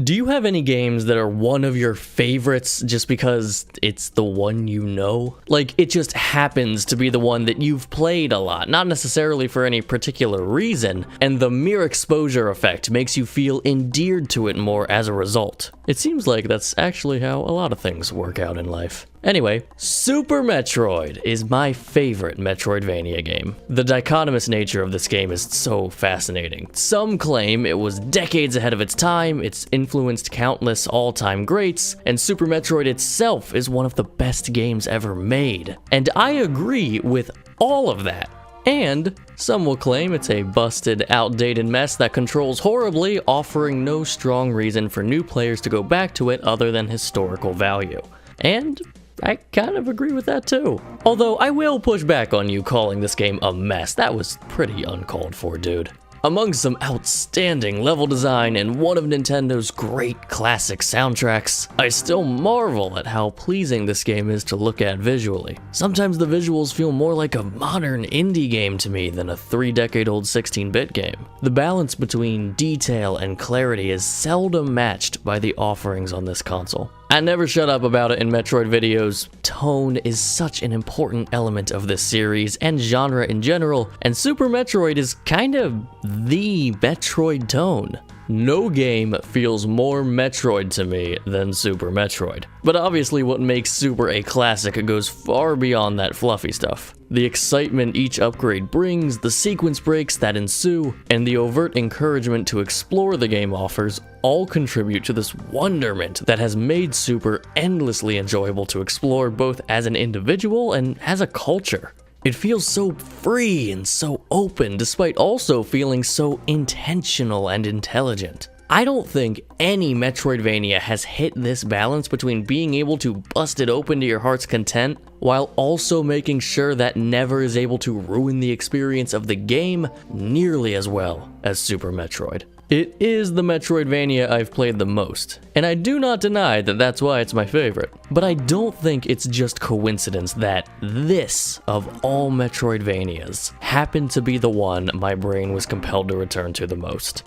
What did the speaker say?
Do you have any games that are one of your favorites just because it's the one you know? Like, it just happens to be the one that you've played a lot, not necessarily for any particular reason, and the mere exposure effect makes you feel endeared to it more as a result. It seems like that's actually how a lot of things work out in life. Anyway, Super Metroid is my favorite Metroidvania game. The dichotomous nature of this game is so fascinating. Some claim it was decades ahead of its time, it's influenced countless all-time greats, and Super Metroid itself is one of the best games ever made. And I agree with all of that. And some will claim it's a busted, outdated mess that controls horribly, offering no strong reason for new players to go back to it other than historical value. And I kind of agree with that too. Although I will push back on you calling this game a mess. That was pretty uncalled for, dude. Among some outstanding level design and one of Nintendo's great classic soundtracks, I still marvel at how pleasing this game is to look at visually. Sometimes the visuals feel more like a modern indie game to me than a 3-decade-old 16-bit game. The balance between detail and clarity is seldom matched by the offerings on this console. I never shut up about it in Metroid videos. Tone is such an important element of this series and genre in general, and Super Metroid is kind of the Metroid tone. No game feels more Metroid to me than Super Metroid. But obviously what makes Super a classic goes far beyond that fluffy stuff. The excitement each upgrade brings, the sequence breaks that ensue, and the overt encouragement to explore the game offers all contribute to this wonderment that has made Super endlessly enjoyable to explore both as an individual and as a culture. It feels so free and so open, despite also feeling so intentional and intelligent. I don't think any Metroidvania has hit this balance between being able to bust it open to your heart's content, while also making sure that never is able to ruin the experience of the game nearly as well as Super Metroid. It is the Metroidvania I've played the most, and I do not deny that that's why it's my favorite. But I don't think it's just coincidence that this, of all Metroidvanias, happened to be the one my brain was compelled to return to the most.